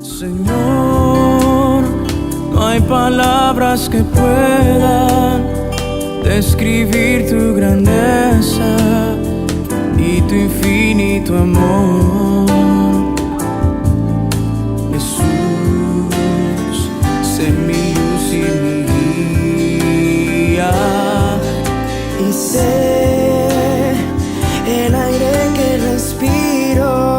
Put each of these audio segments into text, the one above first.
Señor, no hay palabras que puedan describir tu grandeza y tu infinito amor. Jesús, sé mi luz y mi guía, y sé el aire que respiro.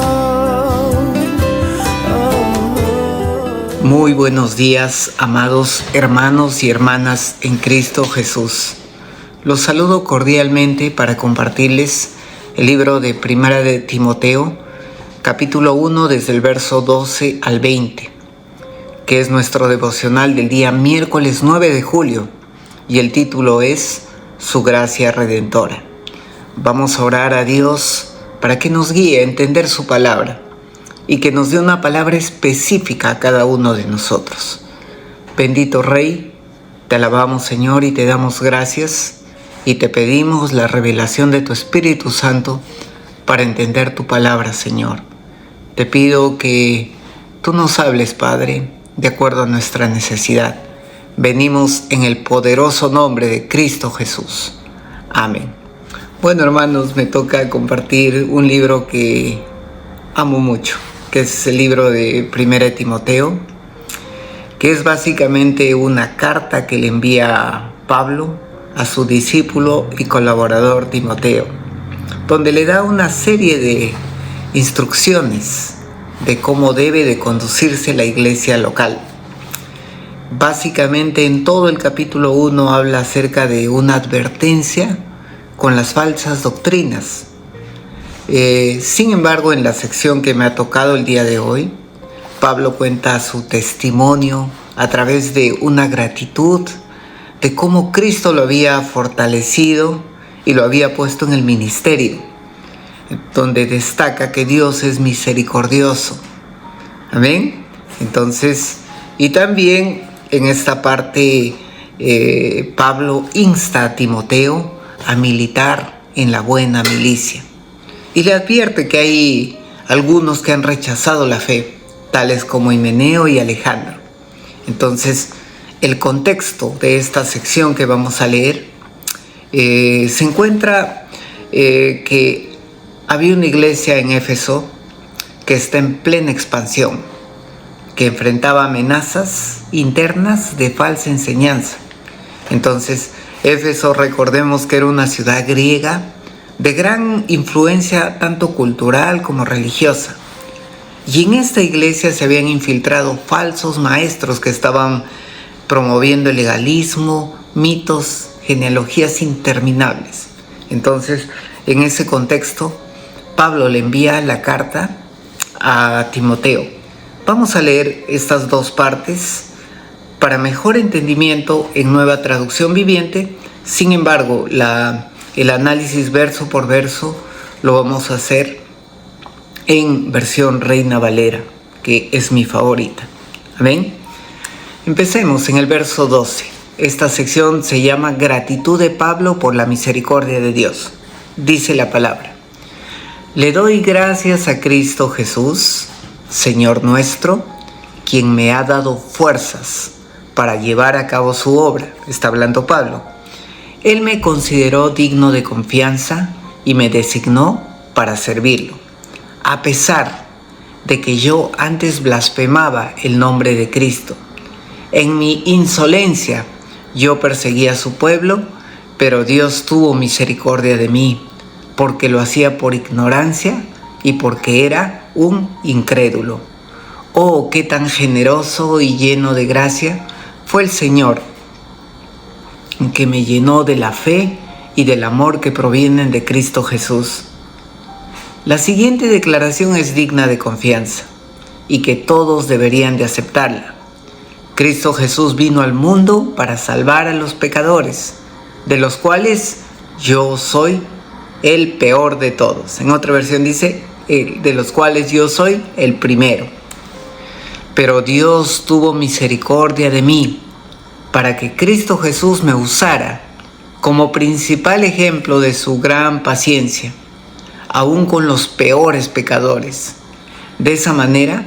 Muy buenos días, amados hermanos y hermanas en Cristo Jesús. Los saludo cordialmente para compartirles el libro de Primera de Timoteo, capítulo 1, desde el verso 12 al 20, que es nuestro devocional del día miércoles 9 de julio, y el título es Su gracia redentora. Vamos a orar a Dios para que nos guíe a entender su palabra y que nos dé una palabra específica a cada uno de nosotros. Bendito Rey, te alabamos, Señor, y te damos gracias, y te pedimos la revelación de tu Espíritu Santo para entender tu palabra, Señor. Te pido que tú nos hables, Padre, de acuerdo a nuestra necesidad. Venimos en el poderoso nombre de Cristo Jesús. Amén. Bueno, hermanos, me toca compartir un libro que amo mucho, que es el libro de Primera de Timoteo, que es básicamente una carta que le envía Pablo a su discípulo y colaborador Timoteo, donde le da una serie de instrucciones de cómo debe de conducirse la iglesia local. Básicamente en todo el capítulo 1 habla acerca de una advertencia con las falsas doctrinas. Sin embargo, en la sección que me ha tocado el día de hoy, Pablo cuenta su testimonio a través de una gratitud de cómo Cristo lo había fortalecido y lo había puesto en el ministerio, donde destaca que Dios es misericordioso. Amén. Entonces, y también en esta parte, Pablo insta a Timoteo a militar en la buena milicia. Y le advierte que hay algunos que han rechazado la fe, tales como Himeneo y Alejandro. Entonces, el contexto de esta sección que vamos a leer se encuentra que había una iglesia en Éfeso que está en plena expansión, que enfrentaba amenazas internas de falsa enseñanza. Entonces, Éfeso, recordemos que era una ciudad griega de gran influencia tanto cultural como religiosa. Y en esta iglesia se habían infiltrado falsos maestros que estaban promoviendo el legalismo, mitos, genealogías interminables. Entonces, en ese contexto, Pablo le envía la carta a Timoteo. Vamos a leer estas dos partes para mejor entendimiento en Nueva Traducción Viviente. Sin embargo, el análisis verso por verso lo vamos a hacer en versión Reina Valera, que es mi favorita. Amén. Empecemos en el verso 12. Esta sección se llama Gratitud de Pablo por la misericordia de Dios. Dice la palabra: Le doy gracias a Cristo Jesús, Señor nuestro, quien me ha dado fuerzas para llevar a cabo su obra. Está hablando Pablo. Él me consideró digno de confianza y me designó para servirlo, a pesar de que yo antes blasfemaba el nombre de Cristo. En mi insolencia yo perseguía a su pueblo, pero Dios tuvo misericordia de mí, porque lo hacía por ignorancia y porque era un incrédulo. Oh, qué tan generoso y lleno de gracia fue el Señor, que me llenó de la fe y del amor que provienen de Cristo Jesús. La siguiente declaración es digna de confianza y que todos deberían de aceptarla. Cristo Jesús vino al mundo para salvar a los pecadores, de los cuales yo soy el peor de todos. En otra versión dice, de los cuales yo soy el primero. Pero Dios tuvo misericordia de mí, para que Cristo Jesús me usara como principal ejemplo de su gran paciencia, aún con los peores pecadores. De esa manera,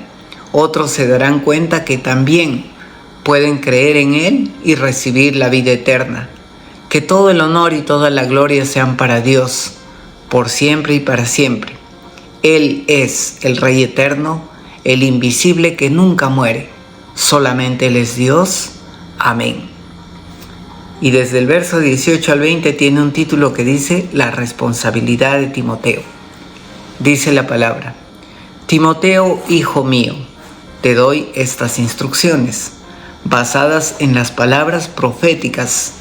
otros se darán cuenta que también pueden creer en Él y recibir la vida eterna. Que todo el honor y toda la gloria sean para Dios, por siempre y para siempre. Él es el Rey eterno, el invisible que nunca muere. Solamente Él es Dios. Amén. Y desde el verso 18 al 20 tiene un título que dice La responsabilidad de Timoteo. Dice la palabra: Timoteo, hijo mío, te doy estas instrucciones, basadas en las palabras proféticas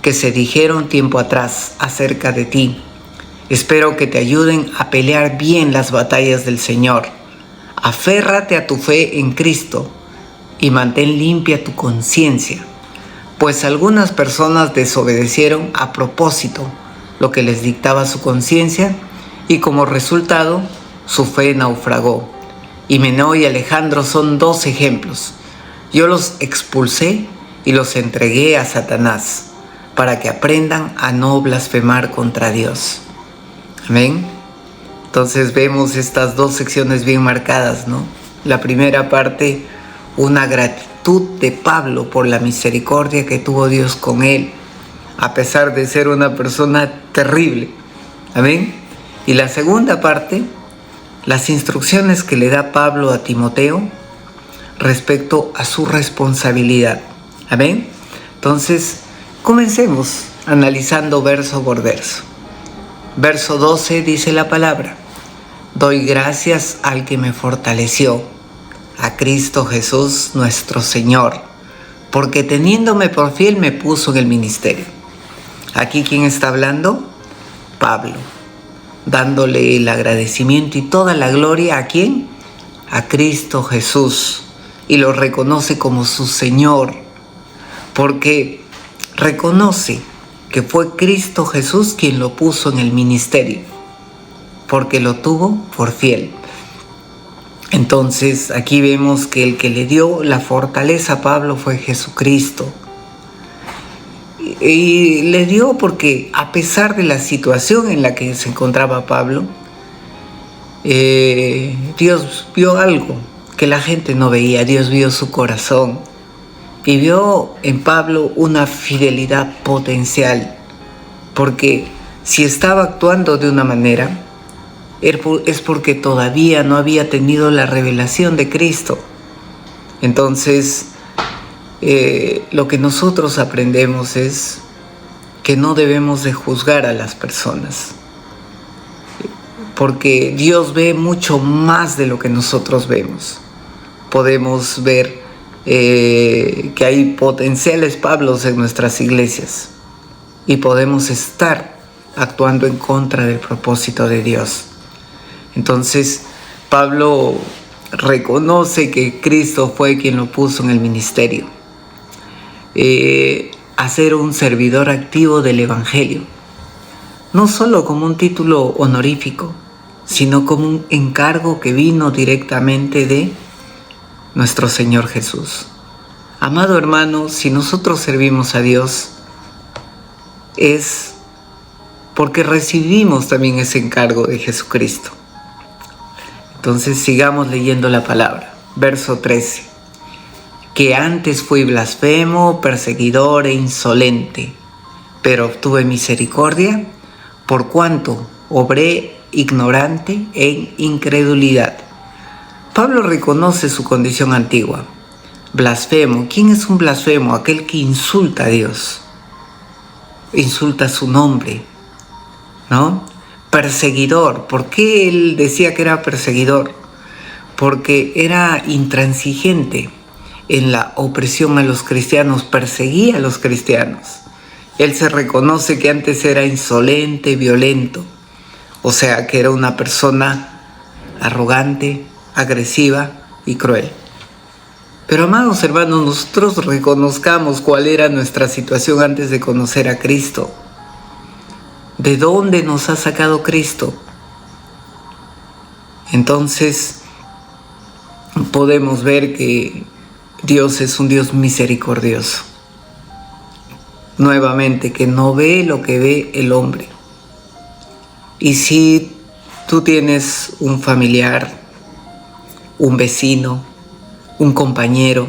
que se dijeron tiempo atrás acerca de ti. Espero que te ayuden a pelear bien las batallas del Señor. Aférrate a tu fe en Cristo y mantén limpia tu conciencia, pues algunas personas desobedecieron a propósito lo que les dictaba su conciencia y como resultado su fe naufragó. Himeneo y Alejandro son dos ejemplos. Yo los expulsé y los entregué a Satanás para que aprendan a no blasfemar contra Dios. Amén. Entonces vemos estas dos secciones bien marcadas, ¿no? La primera parte, una gratitud de Pablo por la misericordia que tuvo Dios con él, a pesar de ser una persona terrible. Amén. Y la segunda parte, las instrucciones que le da Pablo a Timoteo respecto a su responsabilidad. Amén. Entonces, comencemos analizando verso por verso. Verso 12 dice la palabra: Doy gracias al que me fortaleció, a Cristo Jesús nuestro Señor, porque teniéndome por fiel me puso en el ministerio. Aquí, ¿quién está hablando? Pablo, dándole el agradecimiento y toda la gloria ¿a quién? A Cristo Jesús, y lo reconoce como su Señor, porque reconoce que fue Cristo Jesús quien lo puso en el ministerio, porque lo tuvo por fiel. Entonces aquí vemos que el que le dio la fortaleza a Pablo fue Jesucristo. Y le dio porque a pesar de la situación en la que se encontraba Pablo, Dios vio algo que la gente no veía. Dios vio su corazón y vio en Pablo una fidelidad potencial, porque si estaba actuando de una manera, es porque todavía no había tenido la revelación de Cristo. Entonces, lo que nosotros aprendemos es que no debemos de juzgar a las personas, porque Dios ve mucho más de lo que nosotros vemos. Podemos ver que hay potenciales Pablos en nuestras iglesias y podemos estar actuando en contra del propósito de Dios. Entonces, Pablo reconoce que Cristo fue quien lo puso en el ministerio, a ser un servidor activo del Evangelio, no solo como un título honorífico, sino como un encargo que vino directamente de nuestro Señor Jesús. Amado hermano, si nosotros servimos a Dios, es porque recibimos también ese encargo de Jesucristo. Entonces sigamos leyendo la palabra. Verso 13. Que antes fui blasfemo, perseguidor e insolente, pero obtuve misericordia por cuanto obré ignorante en incredulidad. Pablo reconoce su condición antigua. Blasfemo. ¿Quién es un blasfemo? Aquel que insulta a Dios, insulta su nombre, ¿no? Perseguidor. ¿Por qué él decía que era perseguidor? Porque era intransigente en la opresión a los cristianos, perseguía a los cristianos. Él se reconoce que antes era insolente, violento, o sea que era una persona arrogante, agresiva y cruel. Pero amados hermanos, nosotros reconozcamos cuál era nuestra situación antes de conocer a Cristo. ¿De dónde nos ha sacado Cristo? Entonces podemos ver que Dios es un Dios misericordioso. Nuevamente, que no ve lo que ve el hombre. Y si tú tienes un familiar, un vecino, un compañero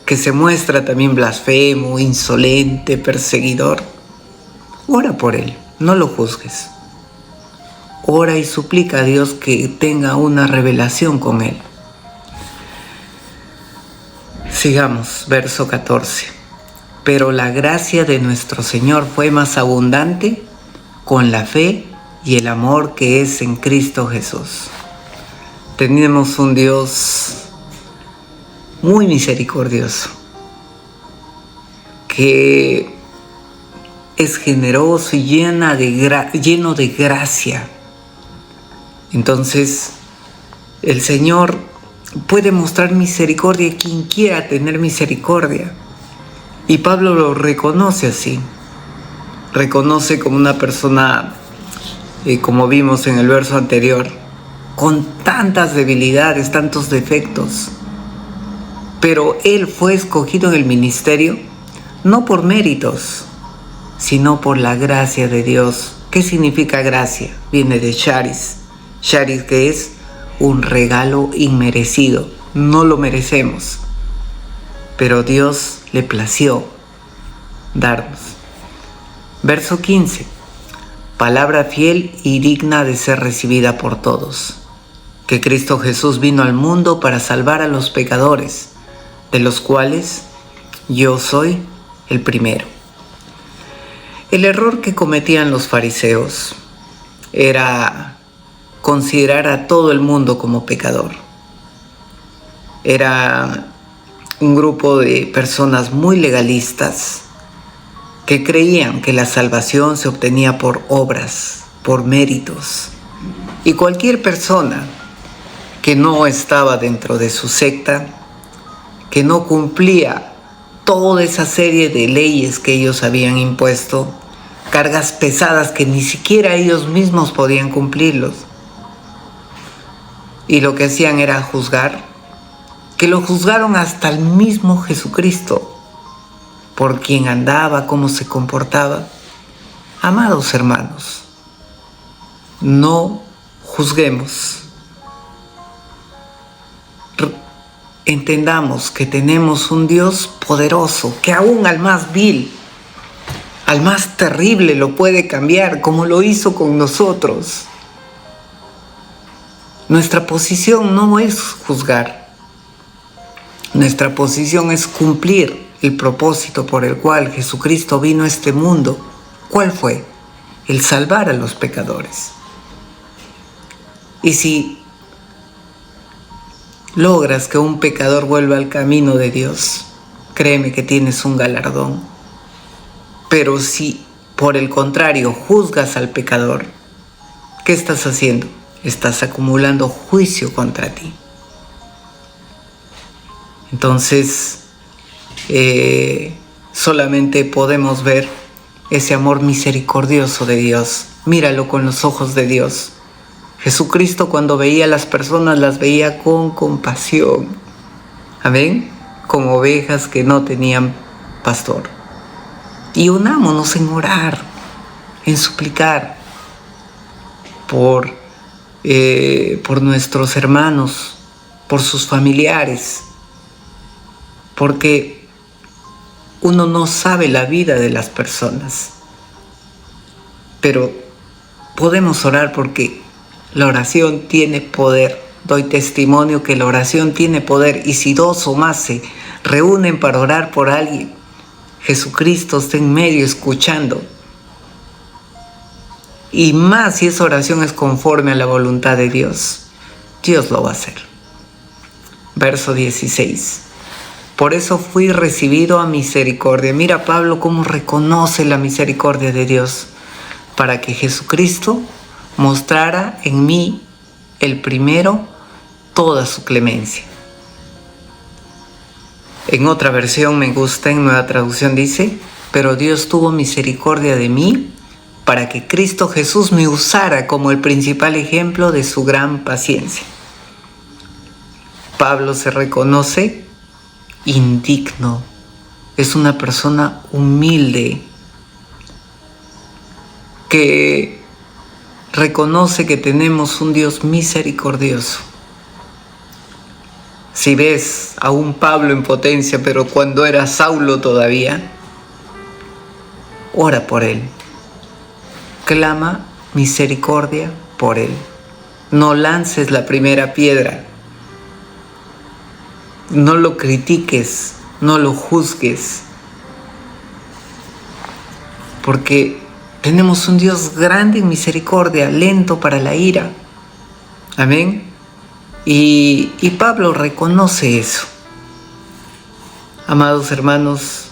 que se muestra también blasfemo, insolente, perseguidor, ora por él, no lo juzgues. Ora y suplica a Dios que tenga una revelación con él. Sigamos, verso 14. Pero la gracia de nuestro Señor fue más abundante con la fe y el amor que es en Cristo Jesús. Tenemos un Dios muy misericordioso, que es generoso y lleno de gracia. Entonces, el Señor puede mostrar misericordia a quien quiera tener misericordia. Y Pablo lo reconoce así. Reconoce como una persona, como vimos en el verso anterior, con tantas debilidades, tantos defectos. Pero él fue escogido en el ministerio no por méritos, sino por la gracia de Dios. ¿Qué significa gracia? Viene de charis. Charis, que es un regalo inmerecido. No lo merecemos, pero Dios le plació darnos. Verso 15. Palabra fiel y digna de ser recibida por todos. Que Cristo Jesús vino al mundo para salvar a los pecadores, de los cuales yo soy el primero. El error que cometían los fariseos era considerar a todo el mundo como pecador. Era un grupo de personas muy legalistas que creían que la salvación se obtenía por obras, por méritos. Y cualquier persona que no estaba dentro de su secta, que no cumplía toda esa serie de leyes que ellos habían impuesto, cargas pesadas que ni siquiera ellos mismos podían cumplirlos, y lo que hacían era juzgar, que lo juzgaron hasta el mismo Jesucristo, por quien andaba, cómo se comportaba. Amados hermanos, no juzguemos. Entendamos que tenemos un Dios poderoso, que aún al más vil, al más terrible lo puede cambiar, como lo hizo con nosotros. Nuestra posición no es juzgar. Nuestra posición es cumplir el propósito por el cual Jesucristo vino a este mundo. ¿Cuál fue? El salvar a los pecadores. Y si logras que un pecador vuelva al camino de Dios, créeme que tienes un galardón. Pero si por el contrario juzgas al pecador, ¿qué estás haciendo? Estás acumulando juicio contra ti. Entonces, solamente podemos ver ese amor misericordioso de Dios. Míralo con los ojos de Dios. Jesucristo, cuando veía a las personas, las veía con compasión. Amén. Como ovejas que no tenían pastor. Y unámonos en orar, en suplicar por nuestros hermanos, por sus familiares, porque uno no sabe la vida de las personas, pero podemos orar porque la oración tiene poder. Doy testimonio que la oración tiene poder, y si dos o más se reúnen para orar por alguien, Jesucristo está en medio escuchando. Y más si esa oración es conforme a la voluntad de Dios, Dios lo va a hacer. Verso 16. Por eso fui recibido a misericordia. Mira Pablo cómo reconoce la misericordia de Dios, para que Jesucristo mostrara en mí, el primero, toda su clemencia. En otra versión me gusta, en Nueva Traducción dice, pero Dios tuvo misericordia de mí, para que Cristo Jesús me usara como el principal ejemplo de su gran paciencia. Pablo se reconoce indigno, es una persona humilde, que reconoce que tenemos un Dios misericordioso. Si ves a un Pablo en potencia, pero cuando era Saulo todavía, ora por él. Clama misericordia por él. No lances la primera piedra. No lo critiques, no lo juzgues. Porque tenemos un Dios grande en misericordia, lento para la ira. Amén. Y Pablo reconoce eso. Amados hermanos,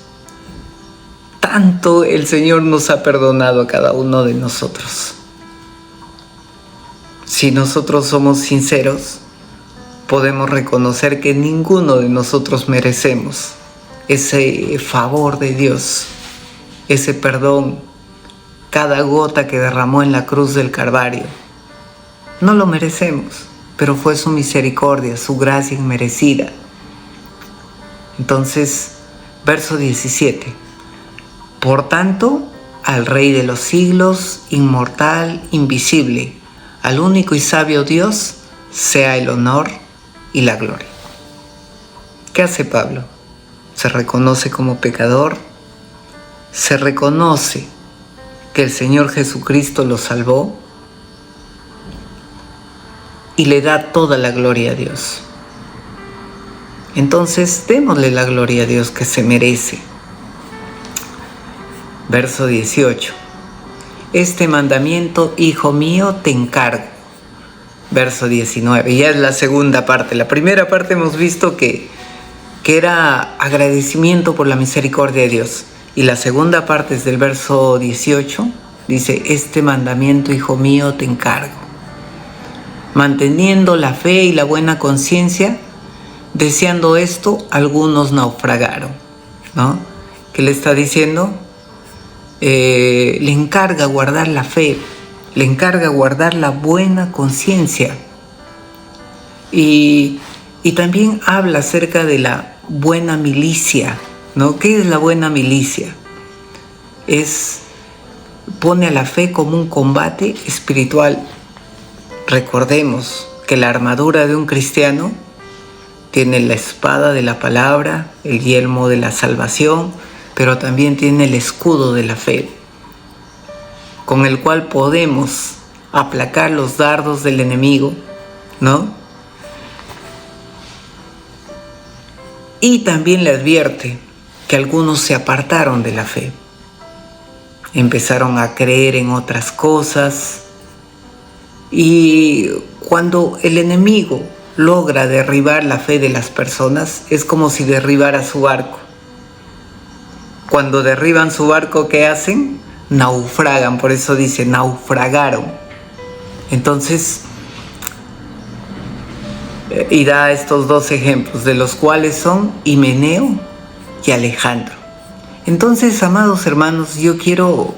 tanto el Señor nos ha perdonado a cada uno de nosotros. Si nosotros somos sinceros, podemos reconocer que ninguno de nosotros merecemos ese favor de Dios, ese perdón, cada gota que derramó en la cruz del Calvario. No lo merecemos, pero fue su misericordia, su gracia inmerecida. Entonces, verso 17. Por tanto, al Rey de los siglos, inmortal, invisible, al único y sabio Dios, sea el honor y la gloria. ¿Qué hace Pablo? Se reconoce como pecador, se reconoce que el Señor Jesucristo lo salvó y le da toda la gloria a Dios. Entonces, démosle la gloria a Dios que se merece. Verso 18. Este mandamiento, hijo mío, te encargo. Verso 19. Ya es la segunda parte. La primera parte hemos visto que era agradecimiento por la misericordia de Dios. Y la segunda parte es del verso 18. Dice, este mandamiento, hijo mío, te encargo. Manteniendo la fe y la buena conciencia, deseando esto, algunos naufragaron, ¿no? ¿Qué le está diciendo? Le encarga guardar la fe, le encarga guardar la buena conciencia. Y también habla acerca de la buena milicia, ¿no? ¿Qué es la buena milicia? Pone a la fe como un combate espiritual. Recordemos que la armadura de un cristiano tiene la espada de la palabra, el yelmo de la salvación, pero también tiene el escudo de la fe, con el cual podemos aplacar los dardos del enemigo, ¿no? Y también le advierte que algunos se apartaron de la fe, empezaron a creer en otras cosas, y cuando el enemigo logra derribar la fe de las personas, es como si derribara su barco. Cuando derriban su barco, ¿qué hacen? Naufragan, por eso dice, naufragaron. Entonces, y da estos dos ejemplos, de los cuales son Himeneo y Alejandro. Entonces, amados hermanos, yo quiero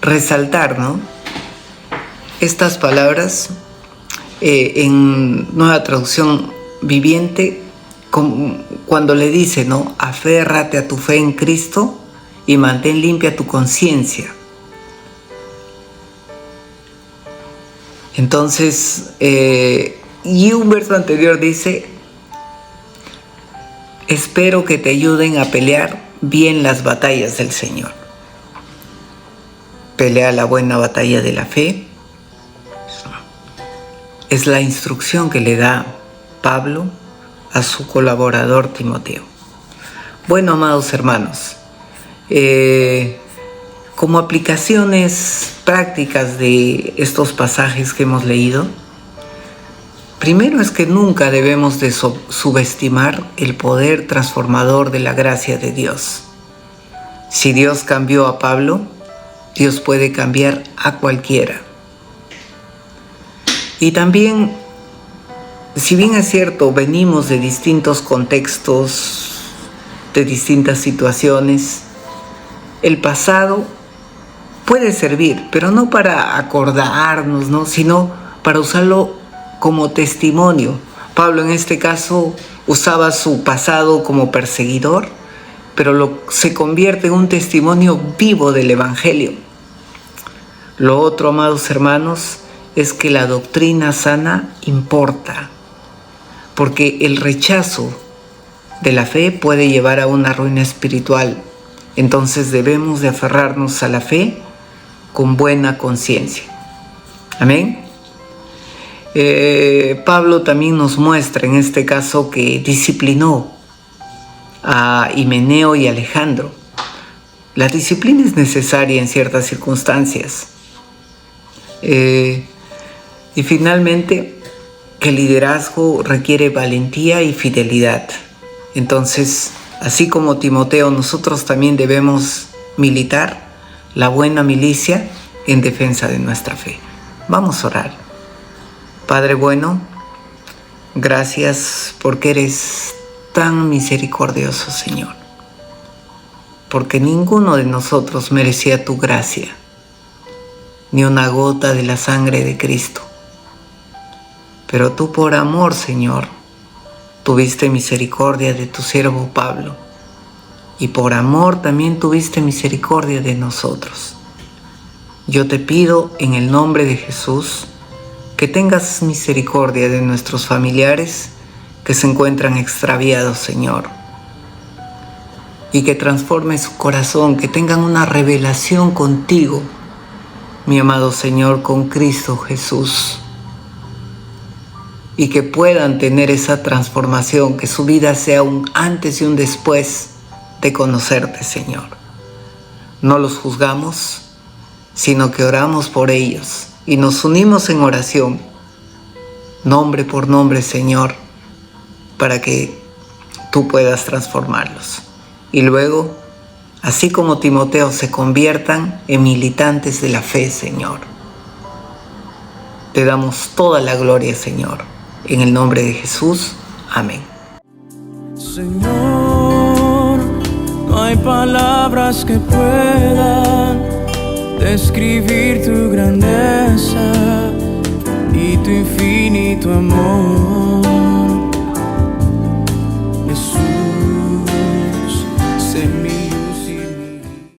resaltar, ¿no?, estas palabras en Nueva Traducción Viviente, cuando le dice, ¿no?, aférrate a tu fe en Cristo y mantén limpia tu conciencia. Entonces, y un verso anterior dice, espero que te ayuden a pelear bien las batallas del Señor. Pelea la buena batalla de la fe. Es la instrucción que le da Pablo a su colaborador Timoteo. Bueno, amados hermanos, como aplicaciones prácticas de estos pasajes que hemos leído, primero es que nunca debemos de subestimar el poder transformador de la gracia de Dios. Si Dios cambió a Pablo, Dios puede cambiar a cualquiera. Y también, si bien es cierto, venimos de distintos contextos, de distintas situaciones, el pasado puede servir, pero no para acordarnos, ¿no?, sino para usarlo como testimonio. Pablo en este caso usaba su pasado como perseguidor, pero se convierte en un testimonio vivo del Evangelio. Lo otro, amados hermanos, es que la doctrina sana importa. porque el rechazo de la fe puede llevar a una ruina espiritual. Entonces debemos de aferrarnos a la fe con buena conciencia. Amén. Pablo también nos muestra en este caso que disciplinó a Himeneo y Alejandro. La disciplina es necesaria en ciertas circunstancias. Y finalmente, que el liderazgo requiere valentía y fidelidad. Entonces, así como Timoteo, nosotros también debemos militar la buena milicia en defensa de nuestra fe. Vamos a orar. Padre bueno, gracias porque eres tan misericordioso, Señor. Porque ninguno de nosotros merecía tu gracia, ni una gota de la sangre de Cristo. Pero tú por amor, Señor, tuviste misericordia de tu siervo Pablo, y por amor también tuviste misericordia de nosotros. Yo te pido en el nombre de Jesús que tengas misericordia de nuestros familiares que se encuentran extraviados, Señor, y que transforme su corazón, que tengan una revelación contigo, mi amado Señor, con Cristo Jesús, y que puedan tener esa transformación, que su vida sea un antes y un después de conocerte, Señor. No los juzgamos, sino que oramos por ellos y nos unimos en oración, nombre por nombre, Señor, para que tú puedas transformarlos. Y luego, así como Timoteo, se conviertan en militantes de la fe, Señor. Te damos toda la gloria, Señor. En el nombre de Jesús. Amén. Señor, no hay palabras que puedan describir tu grandeza y tu infinito amor.